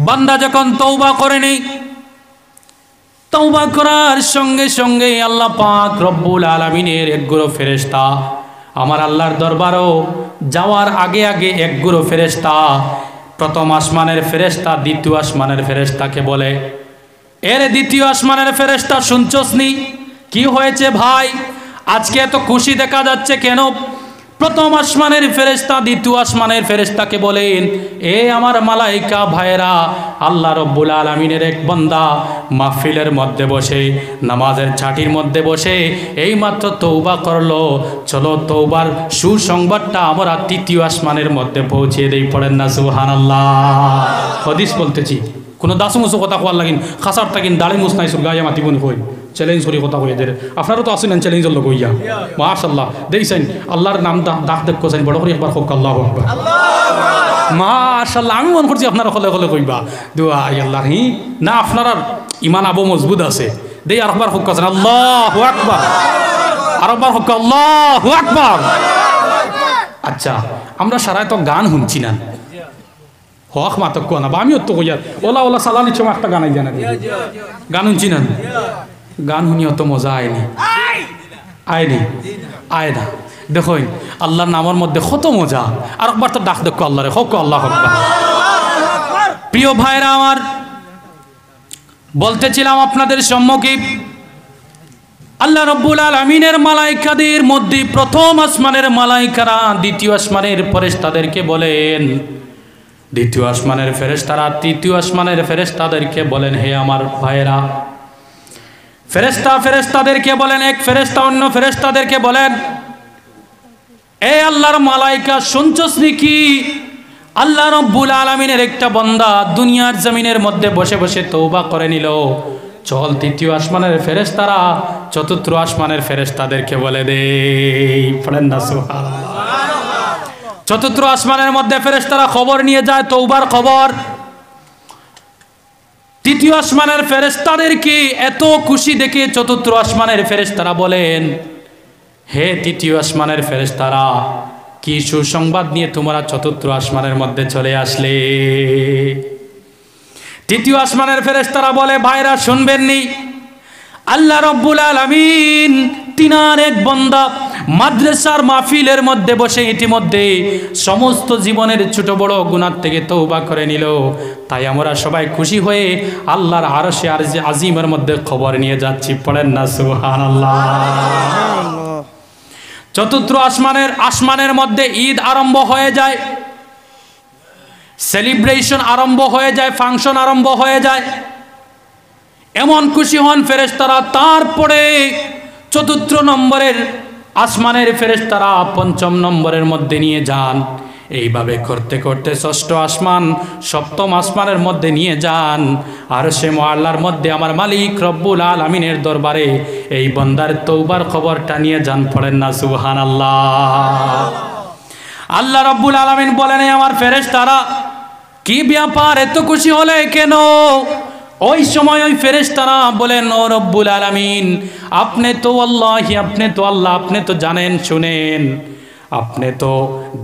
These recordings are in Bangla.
বান্দা যখন তওবা করে নেই, তওবা করার সঙ্গে সঙ্গে আল্লাহ পাক রব্বুল আলামিনের একগুলো ফেরেশতা আমার আল্লাহর দরবারও যাওয়ার আগে আগে একগুলো ফেরেশতা প্রথম আসমানের ফেরেশতা দ্বিতীয় আসমানের ফেরেশতাকে বলে, এর দ্বিতীয় আসমানের ফেরেশতা শুনছস নি কি হয়েছে ভাই, আজকে এত খুশি দেখা যাচ্ছে কেন? প্রথম আসমানের ফেরেশতা দ্বিতীয় আসমানের ফেরেশতাকে বলেন, এ আমার মালাইকা ভাইরা, আল্লাহ রব্বুল আলামিনের এক বান্দা মাহফিলের মধ্যে বসে নামাজের ছাটির মধ্যে বসে এইমাত্র তওবা করলো, চলো তওবার সুসংবাদটা আমরা তৃতীয় আসমানের মধ্যে পৌঁছে দেই। পড়েন না সুবহানাল্লাহ। হাদিস বলতেছি, কোনো দাসমুসো কথা কোয়ার লাগিন খাসার থাকিন দাড়ি মুস নাই সুর গায়ে মাতিবন কই চ্যালেঞ্জ করি কথা কই এদের আপনারও তো আসেন চ্যালেঞ্জের লোক হইয়া মাশাআল্লাহ দেখছেন আল্লাহর নাম ডাক দেখ কোসেন বড় করে একবার হোক আল্লাহু আকবার মাশাআল্লাহ। আমি মনে করছি আপনারা হলে হলে কইবা দোয়া আল্লাহ হি না, আপনারা ইমান আবু মজবুত আছে দেই আরেকবার হোক কোসেন আল্লাহু আকবার, আরেকবার হোক আল্লাহু আকবার। আচ্ছা আমরা সারাই তো গান শুনছি না, হক মাতক কোয়া না বা আমিও তো কইয়ার ওলা ওলা সালানির সময় একটা গান আইয়া না, গান শুনছি না, গান শুনি অত মজা আয়নি আয় না। দেখুন আল্লাহর নামের মধ্যে কত মজা, আর একবার তো ডাক দেখো আল্লাহ রে হোক আল্লাহ আকবার। প্রিয় ভাইরা আমার, বলতেছিলাম আপনাদের সম্মুখে আল্লাহ রব্বুল আলামিনের মালাইকাদের মধ্যে প্রথম আসমানের মালাইকারা দ্বিতীয় আসমানের ফেরেশতাদেরকে বলেন, দ্বিতীয় আসমানের ফেরেশতারা তৃতীয় আসমানের ফেরেশতাদেরকে বলেন, হে আমার ভাইরা, ফেরেশতাদেরকে বলেন, এক ফেরেশতা অন্য ফেরেশতাদেরকে বলেন, এ আল্লাহর মালাইকা শুনছস নাকি আল্লাহ রব্বুল আলামিনের একটা বান্দা দুনিয়ার জমিনের মধ্যে বসে বসে তওবা করে নিল, চল তৃতীয় আসমানের ফেরেশতারা চতুর্থ আসমানের ফেরেশতাদেরকে বলে দে। পড়েন না সুবহানাল্লাহ। চতুর্থ আসমানের মধ্যে ফেরেশতারা খবর নিয়ে যায় তওবার খবর, তৃতীয় আসমানের ফেরেশতাদেরকে এত খুশি দেখে চতুর্থ আসমানের ফেরেশতারা বলেন, হে তৃতীয় আসমানের ফেরেশতারা, কি সুসংবাদ নিয়ে তোমরা চতুর্থ আসমানের মধ্যে চলে আসলে? তৃতীয় আসমানের ফেরেশতারা বলে, ভাইরা শুনবেন নি, আল্লাহ রব্বুল আলামিন তিনার এক বান্দা মাদ্রাসার মাহফিলের মধ্যে বসে ইতিমধ্যে সমস্ত জীবনের ছোট বড় গুনাহ থেকে তওবা করে নিল, তাই আমরা সবাই খুশি হয়ে আল্লাহর আরশে আজিমের মধ্যে খবর নিয়ে যাচ্ছি। পড়েন না সুবহানাল্লাহ। চতুর্থ আসমানের মধ্যে ঈদ আরম্ভ হয়ে যায়, সেলিব্রেশন আরম্ভ হয়ে যায়, ফাংশন আরম্ভ হয়ে যায়, এমন খুশি হন ফেরেশতারা। তারপরে চতুর্থ নম্বরের আসমানের ফেরেশতারা পঞ্চম নম্বরের মধ্যে নিয়ে যান, এইভাবে করতে করতে ষষ্ঠ আসমান সপ্তম আসমানের মধ্যে নিয়ে যান, আর সে মুআল্লার মধ্যে আমার মালিক রব্বুল আলামিনের দরবারে এই বান্দার তওবার খবরটা নিয়ে যান। পড়েন না সুবহানাল্লাহ। আল্লাহ রব্বুল আলামিন বলেন, আমার ফেরেশতারা কি ব্যাপার এত খুশি হলে কেন? ওই সময় ওই ফেরেশতারা বলেন, ও রব্বুল আলামিন, আপনি তো আল্লাহি, আপনি তো আল্লাহ, আপনি তো জানেন শুনেন, আপনি তো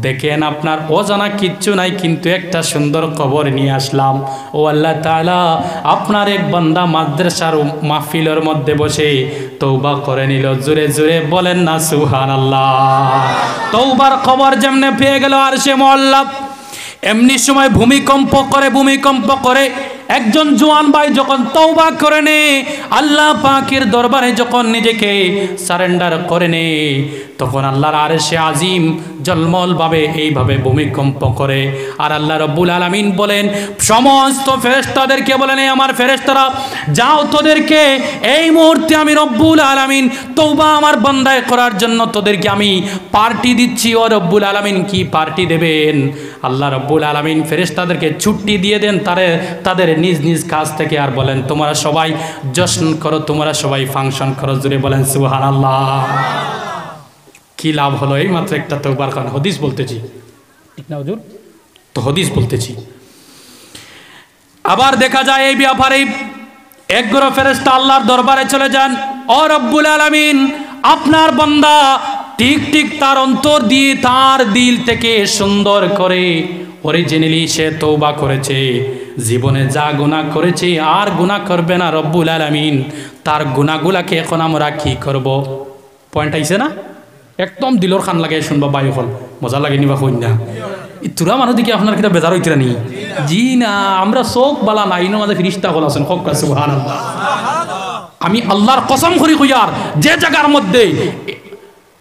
দেখেন আপনার অজানা কিচ্ছু নাই, কিন্তু একটা সুন্দর খবর নিয়ে আসলাম। ও আল্লাহ তাআলা, আপনার এক বান্দা মাদ্রাসার মাহফিলের মধ্যে বসে তওবা করে নিল। জোরে জোরে বলেন না সুবহানাল্লাহ। তওবার খবর যেমনে পেয়ে গেল আরশে মুআল্লা, এমনি সময় ভূমিকম্প করে একজন জওয়ান ভাই যখন তওবা করে নে, আল্লাহ পাকের দরবারে যখন নিজেকে সারেন্ডার করে নে, তখন আল্লাহর আরশে আজিম জলমল ভাবে এইভাবে ভূমিকম্প করে। আর আল্লাহ রব্বুল আলামিন বলেন সমস্ত ফেরেশতাদেরকে বলেন, আমার ফেরেশতারা যাও, তোদেরকে এই মুহূর্তে আমি রব্বুল আলামিন তওবা আমার বান্দায় করার জন্য তোদেরকে আমি পার্টি দিচ্ছি। ও রব্বুল আলামিন কি পার্টি দেবেন? আল্লাহ রব্বুল আলামিন ফেরেশতাদেরকে ছুটি দিয়ে দেন তাদের নিজ নিজ কাজ থেকে, আর বলেন তোমরা সবাই জশ্ন করো, তোমরা সবাই ফাংশন করো। জুড়ে বলেন সুবহানাল্লাহ। কি লাভ হলো? এই মাত্র একটা তওবার কারণে হাদিস বলতেছি, ঠিক না হুজুর? তো হাদিস বলতেছি। আবার দেখা যায় এই ব্যাপারে একগুলো ফেরেশতা আল্লাহর দরবারে চলে যান, ও রব্বুল আলামিন, আপনার বান্দা ঠিক তার অন্তর দিয়ে তার দিল থেকে সুন্দর করে অরিজিনালি সে তওবা করেছে, জীবনে যা গুনাহ করেছে আর গুনাহ করবে না রব্বুল আলামিন তার গুনাহগুলাকে এখন আমরা কি করব? পয়েন্ট আইছে না? একদম দিলর খান লাগে শুনবা বায়ু হল মজা লাগে নিবা কই না তোরা মানুষ দিকে আপনার কিনা বেজার হইতরা নি? জি না, আমরা চোখ বালা নাই ইনো মাঝে ফিরিস্তা হল আছেন হক সুবহানাল্লাহ। আমি আল্লাহর কসম করি কইয়ার যে জায়গার মধ্যে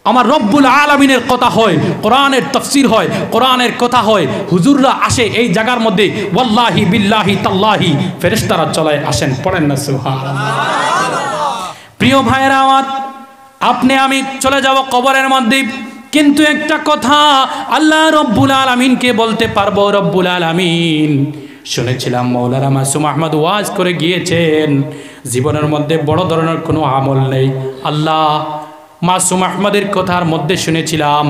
আমার রব্বুল আলামিনের কথা হয়, কোরআনের তাফসীর হয়, কোরআনের কথা হয়, হুজুররা আসে এই জায়গার মধ্যে ওয়াল্লাহি বিল্লাহি তাল্লাহি ফেরেশতারা চলে আসেন, পড়েন না সুবহানাল্লাহ। প্রিয় ভাইরা আমার, আপনি আমি চলে যাব কবরের মধ্যে, কিন্তু একটা কথা আল্লাহ রব্বুল আলামিনকে বলতে পারবো। রব্বুল আলামিন শুনেছিলাম মাওলানা মাসুম আহমদ ওয়াজ করে গিয়েছেন, জীবনের মধ্যে বড় ধরনের কোনো আমল নেই। আল্লাহ মাসুম আহমদের কথার মধ্যে শুনেছিলাম,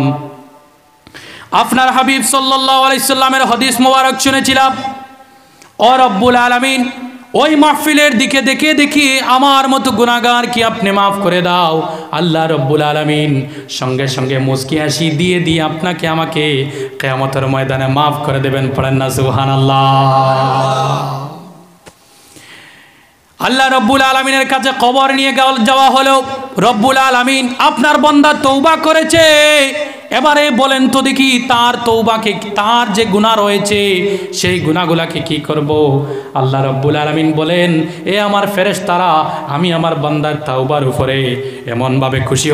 আপনার হাবিব সাল্লাল্লাহু আলাইহি সাল্লামের হাদিস মোবারক শুনেছিলাম, ও রব্বুল আলামিন ওই মাহফিলের দিকে দেখে দেখি আমার মতো গুনাহগার কি আপনি মাফ করে দাও। আল্লাহ রব্বুল আলামিন সঙ্গে সঙ্গে মুস্কি হাসি দিয়ে দিয়ে আপনাকে আমাকে কিয়ামতের ময়দানে মাফ করে দেবেন, পড়েন না সুবহানাল্লাহ। আল্লাহ রব্বুল আলামিনের কাছে কবর নিয়ে যাওয়া হলো। রব্বুল আলামিন আপনার বান্দা তওবা করেছে, এবারে বলেন তো দেখি তার তওবাকে, তার যে গুনাহ রয়েছে সেই গুনাহগুলাকে কি করব? আল্লাহ রব্বুল আলামিন বলেন, এ আমার ফেরেশতারা, আমি আমার বান্দার তওবার উপরে এমনভাবে খুশি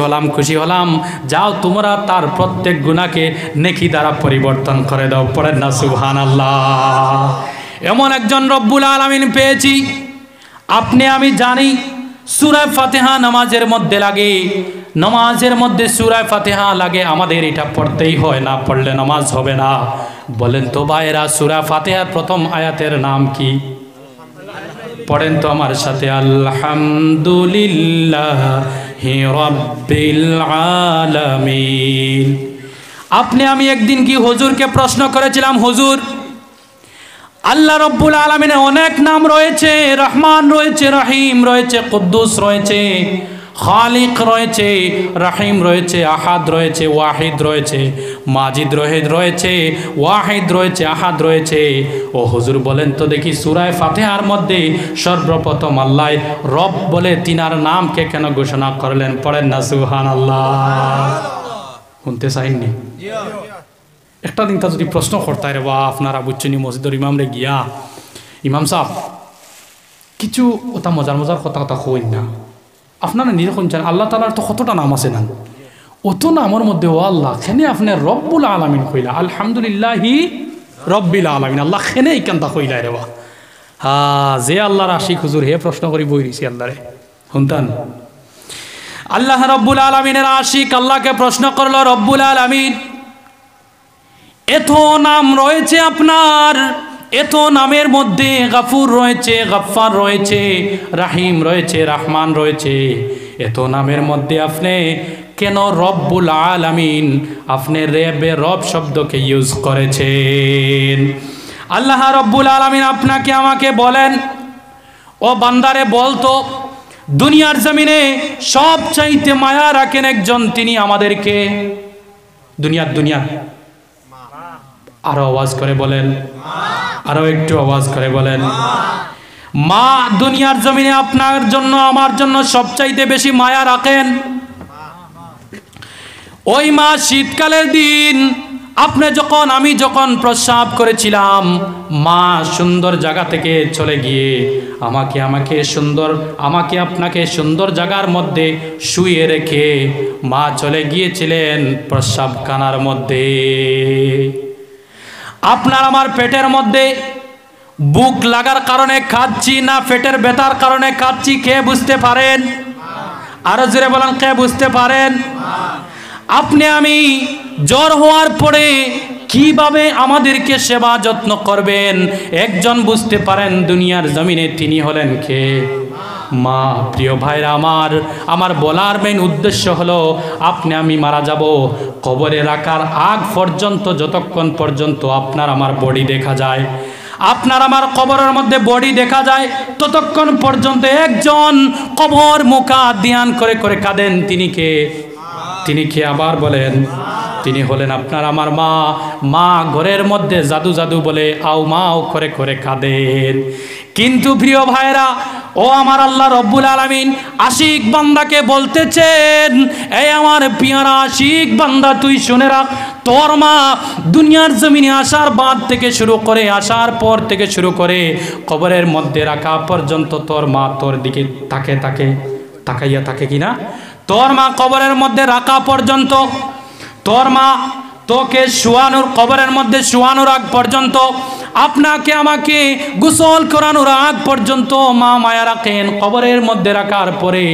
হলাম, যাও তোমরা তার প্রত্যেক গুনাহকে নেকি দ্বারা পরিবর্তন করে দাও, পড়েন না সুবহানাল্লাহ। এমন একজন রব্বুল আলামিন পেয়েছি। আপনি আমি জানি সূরা ফাতিহা নামাজের মধ্যে লাগে, নামাজের মধ্যে সূরা ফাতিহা লাগে, আমাদের এটা পড়তেই হয়, না পড়লে নামাজ হবে না। বলেন তো ভাইরা সূরা ফাতিহার প্রথম আয়াতের নাম কি? পড়েন তো আমার সাথে, আলহামদুলিল্লাহি রাব্বিল আলামিন। আপনি আমি একদিন কি হুজুরকে প্রশ্ন করেছিলাম, হুজুর আল্লাহ রব্বুল আলামিনের অনেক নাম রয়েছে, রহমান রয়েছে, রহিম রয়েছে, কুদ্দুস রয়েছে, খালিক রয়েছে, রহিম রয়েছে, আহাদ রয়েছে, ওয়াহিদ রয়েছে, মাজিদ রয়েছে, ওয়াহিদ রয়েছে, আহাদ রয়েছে। ও হুজুর বলেন তো দেখি সূরা ফাতিহার মধ্যে সর্বপ্রথম আল্লাহ রব বলে তিনার নামকে কেন ঘোষণা করলেন? পড়েন না সুবহানাল্লাহ। শুনতে চাইনি? একটা দিন তা যদি প্রশ্ন করতায় রে বা আপনারা বুঝছেন মসজিদের ইমামরে গিয়া, ইমাম সাহেব কিছু ওটা মজার কথা কইন না, আপনারা নিজে শুনছেন আল্লাহ তাআলার তো কতটা নাম আছে না, অত নামের মধ্যে ও আল্লাহ খেনে আপনি রব্বুল আলামিন কইলা, আলহামদুলিল্লাহি রব্বিল আলামিন, আল্লাহ খেনে ইকান্তা কইলা রে বা। যে আল্লাহর আশিক হুজুর হে প্রশ্ন করি বই দিছি আল্লাহরে, শুনতান? আল্লাহ রব্বুল আলামিনের আশিক আল্লাহকে প্রশ্ন করলো, রব্বুল আলামিন এত নাম রয়েছে আপনার, এত নামের মধ্যে গাফুর রয়েছে, গাফফার রয়েছে, রাহিম রয়েছে, রহমান রয়েছে, এত নামের মধ্যে আপনি কেন রব্বুল আলামিন আপনি রব শব্দকে ইউজ করেছেন? আল্লাহ রব্বুল আলামিন আপনাকে আমাকে বলেন, ও বান্দারে বলতো দুনিয়ার জমিনে সবচাইতে মায়া রাখেন একজন, তিনি আমাদেরকে দুনিয়া আরো আওয়াজ করে বলেন, আরো একটু আওয়াজ করে বলেন, মা দুনিয়ার জমিনে আপনার জন্য আমার জন্য সবচাইতে বেশি মায়া রাখেন। ওই মা শীতকালের দিন আপনি যখন আমি যখন প্রস্রাব করেছিলাম, মা সুন্দর জায়গা থেকে চলে গিয়ে আমাকে আপনাকে সুন্দর জায়গার মধ্যে শুয়ে রেখে মা চলে গিয়েছিলেন প্রস্রাবখানার মধ্যে। আপনার আমার পেটের মধ্যে বুক লাগার কারণে খাচ্ছি না পেটের ব্যথার কারণে খাচ্ছি, কে বুঝতে পারেন? আরো জোরে বলেন, কে বুঝতে পারেন? আপনি আমি জ্বর হওয়ার পরে কিভাবে আমাদেরকে সেবা যত্ন করবেন একজন বুঝতে পারেন দুনিয়ার জমিনে, তিনি হলেন কে? মা। প্রিয় ভাইরা আমার বলার মেইন উদ্দেশ্য হলো আপনি আমি মারা যাব, কবরে রাখার আগ পর্যন্ত যতক্ষণ পর্যন্ত আপনার আমার বডি দেখা যায়, আপনার আমার কবরের মধ্যে বডি দেখা যায়, ততক্ষণ পর্যন্ত একজন কবর মুখা ধ্যান করে করে কাঁদেন, তিনি কে? আবার বলেন, তিনি হলেন আপনার আমার মা। মা ঘরের মধ্যে জাদু জাদু বলে আও মাও করে করে কাঁদেন। কিন্তু প্রিয় ভাইরা, ও আমার আল্লাহ রব্বুল আলামিন আশিক বান্দাকে বলতেছেন, এই আমার পিয়ারা আশিক বান্দা তুই শুনে রাখ, তোর মা দুনিয়ার জমিনে আসার বাদ থেকে শুরু করে, আসার পর থেকে শুরু করে কবরের মধ্যে রাখা পর্যন্ত তোর মা তোর দিকে তাকাইয়া থাকে কিনা, তোর মা কবরের মধ্যে রাখা পর্যন্ত, তোর মা তোকে শোয়ানোর, কবরের মধ্যে শোয়ানোর আগ পর্যন্ত, আপনাকে আমাকে গোসল করানোর আগ পর্যন্ত মা মায়া রাখেন। কবরের মধ্যে রাখার পরে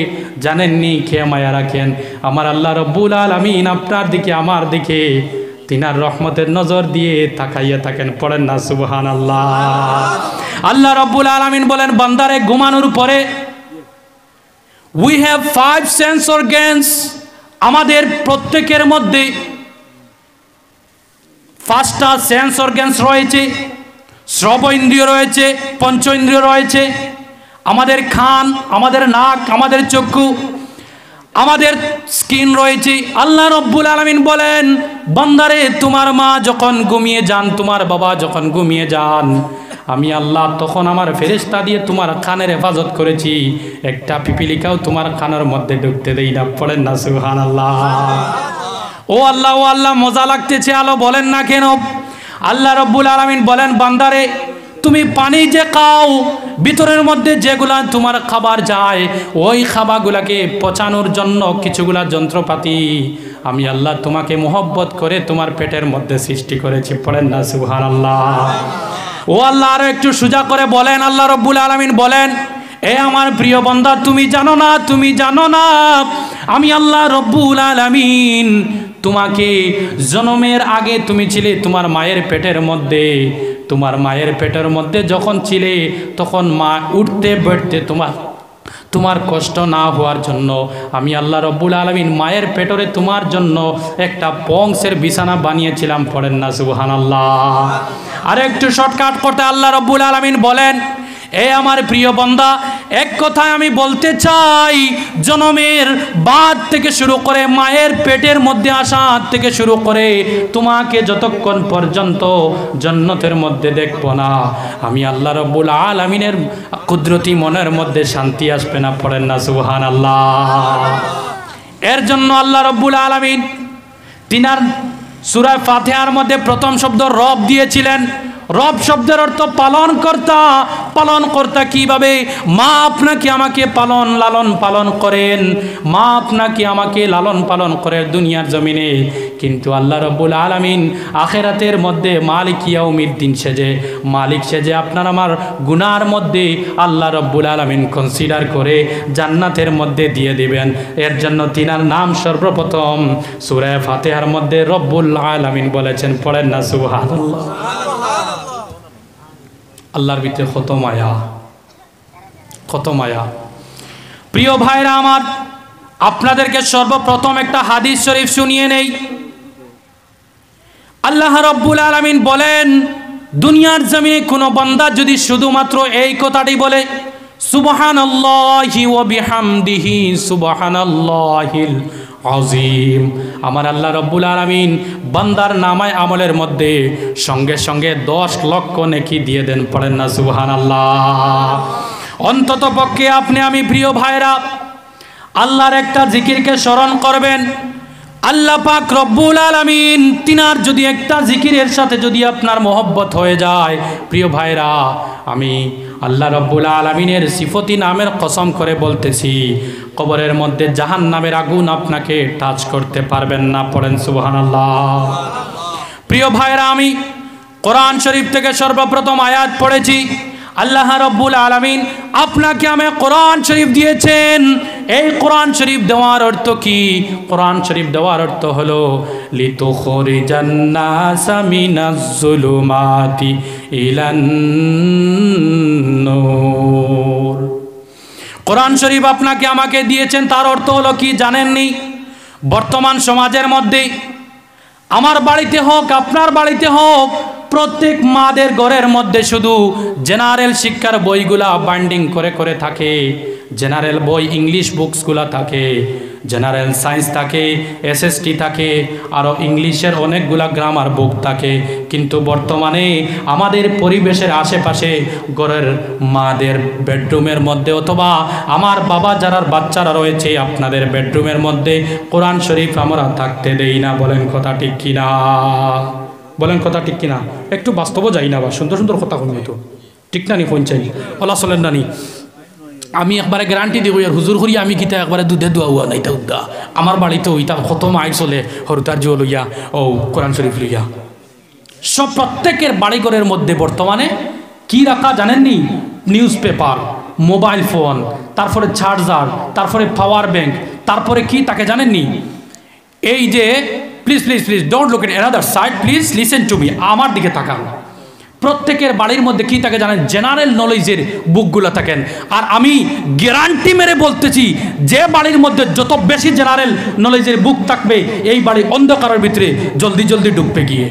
জানেননি কে মায়া রাখেন? আমার আল্লাহ রব্বুল আলামিন আপনার দিকে আমার দিকে তিনার রহমতের নজর দিয়ে তাকাইয়া থাকেন। পড়েন না সুবহানাল্লাহ। আল্লাহ রব্বুল আলামিন বলেন, বান্দারে ঘুমানোর পরে we have 5 sense organs, আমাদের প্রত্যেকের মধ্যে 5টা সেন্স অর্গানস রয়েছে। শ্রব ইন্দ্রিয় রয়েছে, পঞ্চ ইন্দ্রিয় রয়েছে, আমাদের কান, আমাদের নাক, আমাদের চক্ষু, আমাদের স্কিন রয়েছে। আল্লাহ রব্বুল আলামিন বলেন, বান্দারে তোমার মা যখন ঘুমিয়ে যান, তোমার বাবা যখন ঘুমিয়ে যান, আমি আল্লাহ তখন আমার ফেরেশতা দিয়ে তোমার কানের হেফাজত করেছি, একটা পিপিলিকাও তোমার কানের মধ্যে ঢুকতে দেই না। পড়েন না সুবহানাল্লাহ। ও আল্লাহ, ও আল্লাহ, মজা লাগতেছে আলো বলেন না কেন? আল্লাহ রব্বুল আলামিন বলেন, বান্দারে তুমি পানি যে খাও, ভিতরের মধ্যে যেগুলা তোমার খাবার যায়, ওই খাবারগুলাকে পচানোর জন্য কিছুগুলা যন্ত্রপাতি আমি আল্লাহ তোমাকে মোহব্বত করে তোমার পেটের মধ্যে সৃষ্টি করেছি। পড়েন না সুবহানাল্লাহ। ও আল্লাহ, আরো একটু সোজা করে বলেন, আল্লাহ রব্বুল আলামিন বলেন, এ আমার প্রিয় বান্দা তুমি জানো না, তুমি জানো না আমি আল্লাহ রব্বুল আলামিন তোমাকে জন্মের আগে তুমি ছিলে তোমার মায়ের পেটের মধ্যে, তোমার মায়ের পেটের মধ্যে যখন ছিলে তখন মা উঠতে বসতে তোমার কষ্ট না হওয়ার জন্য আমি আল্লাহ রব্বুল আলামিন মায়ের পেটরে তোমার জন্য একটা পংসের বিছানা বানিয়েছিলাম। পড়েন না সুবহানাল্লাহ। আর একটু শর্টকাট করতে আল্লাহ রব্বুল আলামিন বলেন, এ আমার প্রিয় বান্দা, এক কথায় আমি বলতে চাই, জন্মের বাদ থেকে শুরু করে মায়ের পেটের মধ্যে আসা থেকে শুরু করে তোমাকে যতক্ষণ পর্যন্ত জান্নাতের মধ্যে দেখবো না, আমি আল্লাহ রব্বুল আলামিনের কুদরতি মনের মধ্যে শান্তি আসবে না। পড়েন না সুবহানাল্লাহ। এর জন্য আল্লাহ রব্বুল আলামিন তিনার সূরা ফাতিহার মধ্যে প্রথম শব্দ রব দিয়েছিলেন। রব শব্দের অর্থ পালন কর্তা। পালন কর্তা কিভাবে? মা আপনাকে আমাকে লালন পালন করেন, মা আপনাকে আমাকে লালন পালন করে দুনিয়ার জমিনে, কিন্তু আল্লাহ রব্বুল আলামিন আখিরাতের মধ্যে মালিক ইয়াউমিদ্দিন সেজে, মালিক সেজে আপনার আমার গুনার মধ্যে আল্লাহ রব্বুল আলামিন কনসিডার করে জান্নাতের মধ্যে দিয়ে দিবেন। এর জন্য তিনার নাম সর্বপ্রথম সূরা ফাতিহার মধ্যে রব্বুল আলামিন বলেছেন। পড়েন না সুবহানাল্লাহ। আল্লাহর ভিতরে কত মায়া, কত মায়া। প্রিয় ভাইরা আমার, আপনাদেরকে সর্বপ্রথম একটা হাদিস শরীফ শুনিয়ে নেই। আল্লাহ রব্বুল আলামিন বলেন, দুনিয়ার জমিনে কোনো বান্দা যদি শুধুমাত্র এই কথাটি বলে, সুবহানাল্লাহি ওয়া বিহামদিহি সুবহানাল্লাহিল আযীম, আমার আল্লাহ রব্বুল আলামিন বান্দার নামায় আমলের মধ্যে সঙ্গে সঙ্গে 10 লক্ষ নেকি দিয়ে দেন। পড়েন না সুবহানাল্লাহ। অন্তত পক্ষে আপনি আমি প্রিয় ভাইরা আল্লাহর একটা জিকিরকে স্মরণ করবেন। আল্লাহ পাক রব্বুল আলামিন তিনার যদি একটা জিকিরের সাথে যদি আপনার মহব্বত হয়ে যায়, প্রিয় ভাইরা আমি আল্লাহ রব্বুল আলামিনের সিফতি নামের কসম করে বলতেছি, কবরের মধ্যে জাহান্নামের আগুন আপনাকে টাচ করতে পারবেন না। পড়েন সুবহানাল্লাহ। প্রিয় ভাইরা আমি কোরআন শরীফ থেকে সর্বপ্রথম আয়াত পড়েছি। আল্লাহ রব্বুল আলামিন আপনাকে আমি কোরআন শরীফ দিয়েছেন। এই কোরআন শরীফ দেওয়ার অর্থ কি? কোরআন শরীফ দেওয়ার অর্থ হলো লিতুখরিজান নাসা মিনাজ যুলুমাতি ইলান নূর। কোরআন শরীফ আপনাকে আমাকে দিয়েছেন, তার অর্থ হলো কি জানেননি? বর্তমান সমাজের মধ্যে আমার বাড়িতে হোক আপনার বাড়িতে হোক, প্রত্যেক মাদের ঘরের মধ্যে শুধু জেনারেল শিক্ষার বইগুলা বাইন্ডিং করে করে থাকে, জেনারেল বই ইংলিশ বুকসগুলা থাকে, জেনারেল সায়েন্স থাকে, এসএসটি থাকে, আরও ইংলিশের অনেকগুলা গ্রামার বুক থাকে। কিন্তু বর্তমানে আমাদের পরিবেশের আশেপাশে ঘরের মাদের বেডরুমের মধ্যে অথবা আমার বাবা যারা বাচ্চারা রয়েছে আপনাদের বেডরুমের মধ্যে কোরআন শরীফ আমরা থাকতে দেই না। বলেন কথা ঠিক কিনা? বলেন কথা ঠিক কিনা? একটু বাস্তবও যাই না বা সুন্দর সুন্দর কথা শুনি তো ঠিক না নি পঞ্চায়েত ওলা চলেন না নি? আমি একবারে গ্যারান্টি দিব আর হুজুর করি আমি কিতা একবারে দুধে দোয়া হুয়া নাইতা উদ্দা আমার বাড়িতে ওইটা কত মাইল চলে হরুতার জো লইয়া ও কোরআন শরীফ লইয়া। সব প্রত্যেকের বাড়িঘরের মধ্যে বর্তমানে কি রাখা জানেননি? নিউজ পেপার, মোবাইল ফোন, তারপরে চার্জার, তারপরে পাওয়ার ব্যাংক, তারপরে কি তাকে জানেননি? এই যে please please please don't look at another side, please listen to me, আমার দিকে তাকান। প্রত্যেকের বাড়ির মধ্যে কি থাকে জানেন? জেনারেল নলেজের বুকগুলো থাকেন। আর আমি গ্যারান্টি মেরে বলতেছি যে বাড়ির মধ্যে যত বেশি জেনারেল নলেজের বুক থাকবে এই বাড়ি অন্ধকারের ভিতরে জলদি জলদি ডুববে গিয়ে।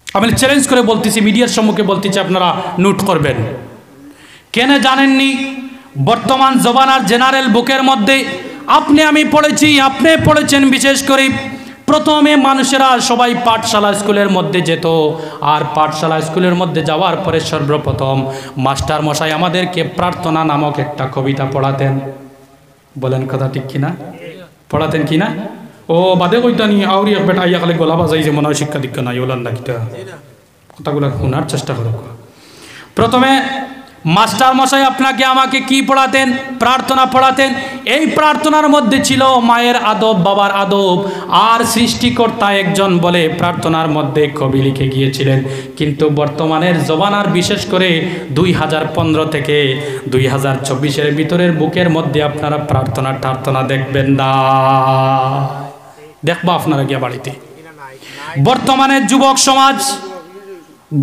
আমি চ্যালেঞ্জ করে বলতেছি, মিডিয়ার সম্মুখে বলতেছি, আপনারা নোট করবেন। কেন জানেননি? বর্তমান জমানার জেনারেল বুকের মধ্যে আপনি আমি পড়েছি, আপনি পড়েছেন বিশেষ করে প্রথমে মানুষেরা সবাই পাঠশালা স্কুলের মধ্যে যেত। আর পাঠশালা স্কুলের মধ্যে যাওয়ার পরে সর্বপ্রথম মাস্টার মশাই আমাদেরকে প্রার্থনা নামক একটা কবিতা পড়াতেন। বলেন কথা ঠিক কিনা? পড়াতেন কিনা? ও বাদে কইতা নি আউরি এক বেটা আইয়া খালি গলা বাজাই যে মনে হয় শিক্ষা দীক্ষা নাই ওলার না কিটা কথাগুলো শোনার চেষ্টা করো। প্রথমে মাস্টার মশাই আপনাকে আমাকে কি পড়াতেন? প্রার্থনা পড়াতেন। এই প্রার্থনার মধ্যে ছিল মায়ের আদব, বাবার আদব, আর সৃষ্টিকর্তা একজন বলে প্রার্থনার মধ্যে কবি লিখে গিয়েছিলেন। কিন্তু বর্তমানের জমানার বিশেষ করে 2015 থেকে 2024-এর ভিতরের বুকের মধ্যে আপনারা প্রার্থনা দেখবেন না। দেখবা আপনারা গিয়া বাড়িতে বর্তমানে যুবক সমাজ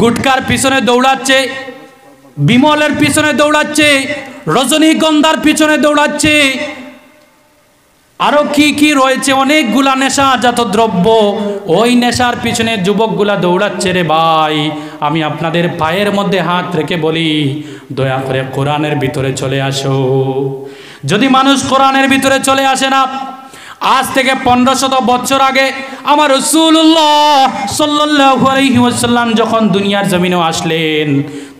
গুটকার পিছনে দৌড়াচ্ছে, বিমলের পিছনে দৌড়াচ্ছে, রজনীগন্ধার পিছনে দৌড়াচ্ছে, আরো কি কি রয়েছে অনেকগুলা নেশাজাত দ্রব্য, ওই নেশার পিছনে যুবকগুলা দৌড়াচ্ছে। রে ভাই, আমি আপনাদের পায়ের মধ্যে হাত রেখে বলি, দয়া করে কোরআনের ভিতরে চলে আসো। যদি মানুষ কোরআনের ভিতরে চলে আসে না, আজ থেকে 1500 বছর আগে আমার রাসূলুল্লাহ সাল্লাল্লাহু আলাইহি ওয়াসাল্লাম যখন দুনিয়ার জমিনে আসলেন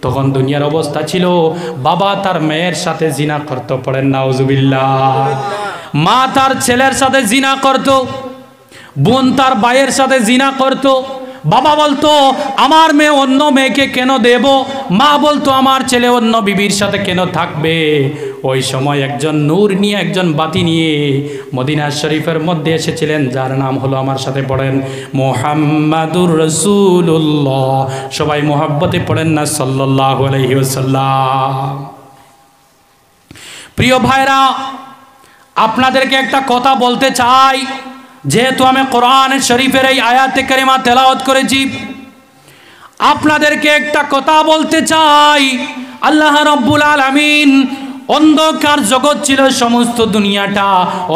তখন দুনিয়ার অবস্থা ছিল বাবা তার মেয়ের সাথে জিনা করত। পড়েন নাউজুবিল্লাহ। মা তার ছেলের সাথে জিনা করত, বোন তার ভাইয়ের সাথে জিনা করত। বাবা বলতো আমার মেয়ে অন্য মেয়েকে কেন দেব, মা বলতো আমার ছেলে অন্য বিবির সাথে কেন থাকবে। ওই সময় একজন নূর নিয়ে, একজন বাতি নিয়ে মদিনা শরীফের মধ্যে এসেছিলেন, যার নাম হলো, আমার সাথে পড়েন, মুহাম্মাদুর রাসূলুল্লাহ। সবাই মুহাব্বতে পড়েন না সাল্লাল্লাহু আলাইহি ওয়াসাল্লাম। প্রিয় ভাইরা, আপনাদেরকে একটা কথা বলতে চাই। যেহেতু আমি কোরআন শরীফের এই আয়াতে কারিমা তেলাওয়াত করেছি, আপনাদেরকে একটা কথা বলতে চাই। আল্লাহ রাব্বুল আলামিন অন্ধকার জগৎ ছিল, সমস্ত দুনিয়াটা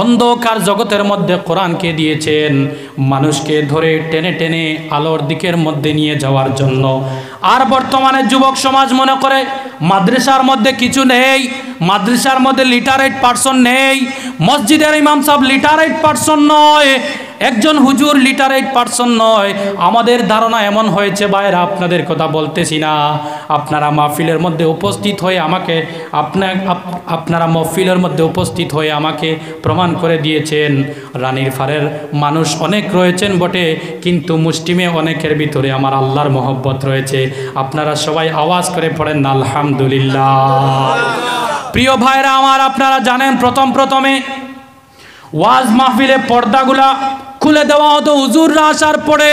অন্ধকার জগতের মধ্যে কোরআনকে দিয়েছেন মানুষকে ধরে টেনে টেনে আলোর দিকের মধ্যে নিয়ে যাওয়ার জন্য। আর বর্তমানে যুবক সমাজ মনে করে মাদ্রাসার মধ্যে কিছু নেই, মাদ্রাসার মধ্যে লিটারেট পারসন নেই, মসজিদের ইমাম সাহেব লিটারেট পারসন নয়, একজন হুজুর লিটারেট পারসন নয়। আমাদের ধারণা এমন হয়েছে ভাইরা, আপনাদের কথা বলতেছি না, আপনারা মাহফিলের মধ্যে উপস্থিত হয়ে আমাকে আপনারা মাহফিলের মধ্যে উপস্থিত হয়ে আমাকে প্রমাণ করে দিয়েছেন রানীর ফারের মানুষ অনেক রয়েছেন বটে, কিন্তু মুষ্টিমে অনেকের ভিতরে আমার আল্লাহর মহব্বত রয়েছে। আপনারা সবাই আওয়াজ করে পড়েন আলহামদুলিল্লাহ। প্রিয় ভাইরা আমার, আপনারা জানেন প্রথমে ওয়াজ মাহফিলে পর্দাগুলা খুলে দেওয়া হতো হুজুররা আসার পরে,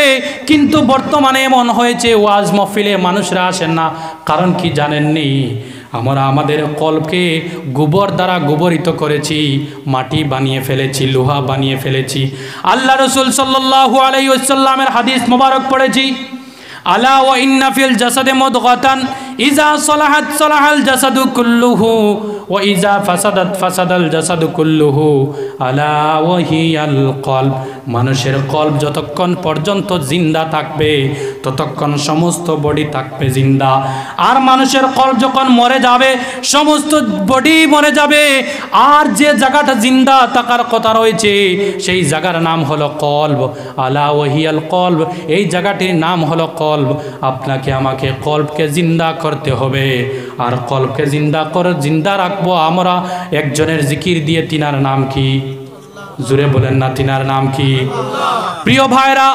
কিন্তু বর্তমানে এমন হয়েছে ওয়াজ মাহফিলে মানুষরা আসেন না। কারণ কি জানেননি? আমরা আমাদের কলকে গোবর দ্বারা গোবরিত করেছি, মাটি বানিয়ে ফেলেছি, লোহা বানিয়ে ফেলেছি। আল্লাহ রাসূল সাল্লাল্লাহু আলাইহি ওয়াসাল্লামের হাদিস মোবারক পড়েছি, আলা ওয়া ইন্না ফিল জাসাদে মুদগাতান ইজা সলাহাত সলাহাল জাসাদু কুল্লুহু ওয়া ইজা ফাসাদাত ফাসাদাল জাসাদু কুল্লুহু আলা ওয়াহিয়াল কলব। মানুষের কলব যতক্ষণ পর্যন্ত জিন্দা থাকবে ততক্ষণ সমস্ত বডি থাকবে জিন্দা। আর মানুষের কলব যখন মরে যাবে সমস্ত বডি মরে যাবে। আর যে জায়গাটা জিন্দা থাকার কথা রয়েছে সেই জায়গার নাম হলো কলব। আলা ওয়াহিয়াল কলব, এই জায়গাটির নাম হলো কলব। আপনাকে আমাকে কলবকে জিন্দা করতে হবে। আর কলবকে জিন্দা রাখবো আমরা একজনের জিকির দিয়ে। তিনার নাম কি? জুড়ে বলেন না, তিনার নাম কি? প্রিয় ভাইরা,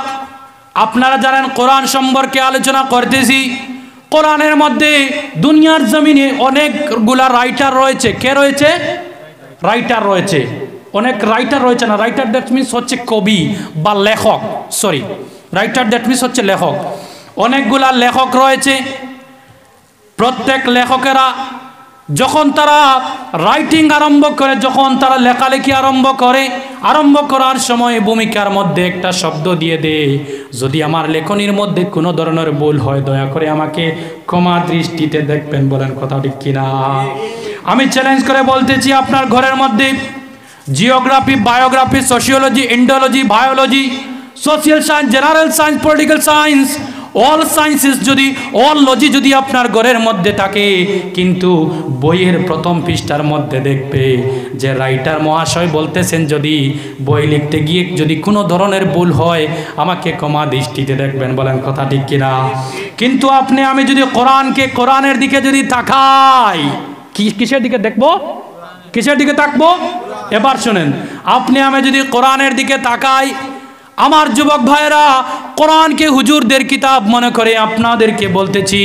আপনারা জানেন কোরআন সম্পর্কে আলোচনা করতেছি। কোরআনের মধ্যে দুনিয়ার জমিনে অনেকগুলা রাইটার রয়েছে। কে রয়েছে? রাইটার রয়েছে। অনেক রাইটার রয়েছে না, রাইটার দ্যাট মিনস হচ্ছে কবি বা লেখক। সরি, রাইটার দ্যাট মিনস হচ্ছে লেখক। অনেকগুলা লেখক রয়েছে। প্রত্যেক লেখকেরা যখন তারা রাইটিং আরম্ভ করে, যখন তারা লেখালেখি আরম্ভ করার সময় ভূমিকার মধ্যে একটা শব্দ দিয়ে দেয়, যদি আমার লেখনির মধ্যে কোনো ধরনের ভুল হয় দয়া করে আমাকে ক্ষমা দৃষ্টিতে দেখবেন। বলেন কথা ঠিক কিনা? আমি চ্যালেঞ্জ করে বলতেছি, আপনার ঘরের মধ্যে geography, biography, sociology, ইন্ডোলজি, biology, social science, general science, political science, all sciences যদি, অল লজি যদি আপনার ঘরের মধ্যে থাকে, কিন্তু বইয়ের প্রথম পৃষ্ঠার মধ্যে দেখবে যে রাইটার মহাশয় বলতেছেন যদি বই লিখতে গিয়ে যদি কোনো ধরনের ভুল হয় আমাকে ক্ষমা দৃষ্টিতে দেখবেন। বলেন কথা ঠিক কিনা? কিন্তু আপনি আমি যদি কোরআনের দিকে যদি তাকাই, কিসের দিকে দেখবো? কিসের দিকে তাকবো? এবার শুনেন, আপনি আমি যদি কোরআনের দিকে তাকাই, আমার যুবক ভাইরা, কোরআনকে হুজুরদের কিতাব মনে করে আপনাদেরকে বলতেছি,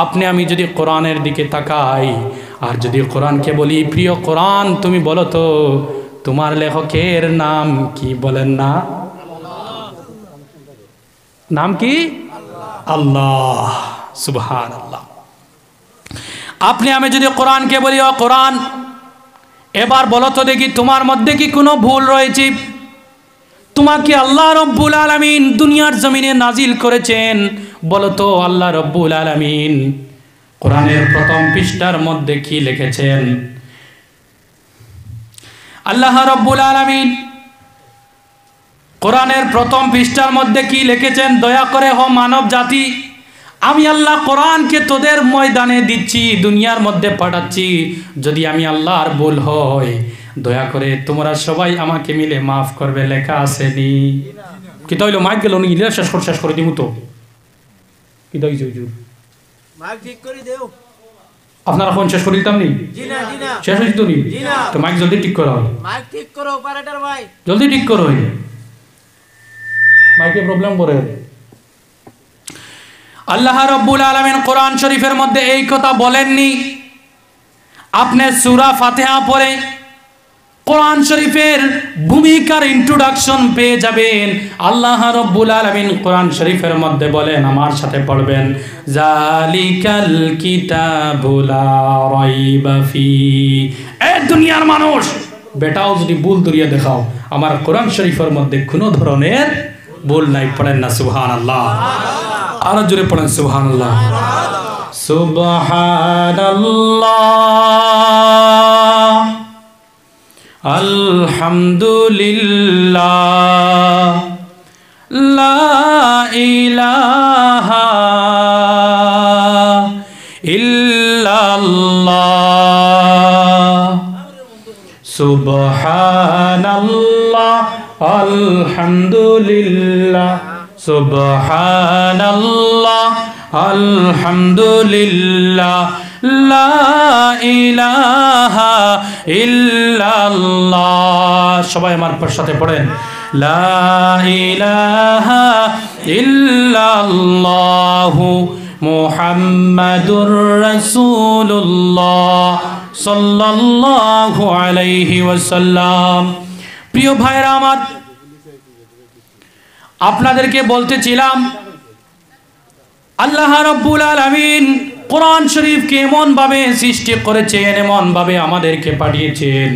আপনি আমি যদি কোরআনের দিকে তাকাই আর যদি কোরআনকে বলি, প্রিয় কোরআন তুমি বলো তো তোমার লেখকের নাম কি? বলেন না, নাম কি? আল্লাহ, সুবহানাল্লাহ। আপনি আমি যদি কোরআনকে বলি, ও কোরআন এবার বলো তো দেখি তোমার মধ্যে কি কোনো ভুল রয়েছে? তোমাকে আল্লাহ রব্বুল আলামিন দুনিয়ার জমিনে নাজিল করেছেন, বলো তো আল্লাহ রব্বুল আলামিন কোরআনের প্রথম পৃষ্ঠার মধ্যে কি লিখেছেন? আল্লাহ রব্বুল আলামিন কোরআনের প্রথম পৃষ্ঠার মধ্যে কি লিখেছেন? দয়া করে হো মানব জাতি, আমি আল্লাহ কোরআনকে তোদের ময়দানে দিচ্ছি, দুনিয়ার মধ্যে পাঠাচ্ছি। যদি আমি আল্লাহর ভুল হয় দয়া করে তোমরা সবাই আমাকে মিলে মাফ করবে। লেখা আসেনি? কি তাইলো মাইক গেল নি? শেষ করে দিব তো। কি তাই হুজুর মাইক ঠিক করে দেও। আপনারা ফোন শেষ করে দিতাম নি? জি না, জি না, শেষ হইতো নি? জি না। তো মাইক জলদি ঠিক করো। মাইক ঠিক করো অপারেটর ভাই, জলদি ঠিক করো। মাইকে প্রবলেম করে। আল্লাহ রাব্বুল আলামিন কোরআন শরীফের মধ্যে এই কথা বলেননি? আপনি সূরা ফাতিহা পড়ে কোরআন শরীফের ভূমিকার ইন্ট্রোডাকশন পেয়ে যাবেন। আল্লাহ রাব্বুল আলামিন কোরআন শরীফের মধ্যে বলেন, আমার সাথে পড়বেন, জালিকাল কিতাবু লা রাইবা ফি। এ দুনিয়ার মানুষ, বেটাও যদি ভুল ধরিয়ে দেখাও, আমার কোরআন শরীফের মধ্যে কোনো ধরনের ভুল নাই। পড়েন না সুবহানাল্লাহ? আরো জোরে পড়েন সুবহানাল্লাহ। সুবহানাল্লাহ, আলহামদুলিল্লাহ, লা ইলাহা ইল্লাল্লাহ, সুবহানাল্লাহ, আলহামদুলিল্লাহ, সুবহানাল্লাহ, আলহামদুলিল্লাহ, লা ইলাহা ইল্লাল্লাহ। সবাই আমার সাথে পড়েন, লা ইলাহা ইল্লাল্লাহু মুহাম্মাদুর রাসূলুল্লাহ সাল্লাল্লাহু আলাইহি ওয়াসাল্লাম। প্রিয় ভাইরা আমার, আপনাদেরকে বলতেছিলাম আল্লাহ রাব্বুল আলামিন কোরআন শরীফকে এমন ভাবে সৃষ্টি করেছেন, এমন ভাবে আমাদেরকে পাঠিয়েছেন,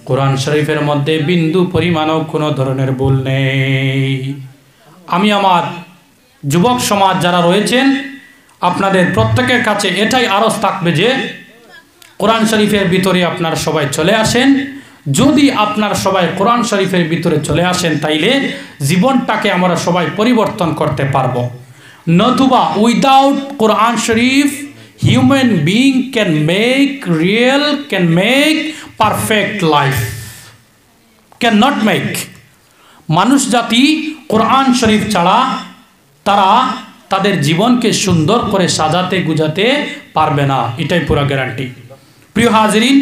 কোরআন শরীফের মধ্যে বিন্দু পরিমাণও কোনো ধরনের ভুল নেই। আমি আমার যুবক সমাজ যারা রয়েছেন, আপনাদের প্রত্যেকের কাছে এটাই আরজ থাকবে যে কোরআন শরীফের ভিতরে আপনারা সবাই চলে আসেন। যদি আপনারা সবাই কোরআন শরীফের ভিতরে চলে আসেন তাইলে জীবনটাকে আমরা সবাই পরিবর্তন করতে পারবো। নতুবা without Quran Sharif human being can make perfect life, can not make. মানুষ জাতি কোরআন শরীফ ছাড়া তারা তাদের জীবনকে সুন্দর করে সাজাতে গুজাতে পারবে না, এটাই পুরা গ্যারান্টি। প্রিয় হাজরিন,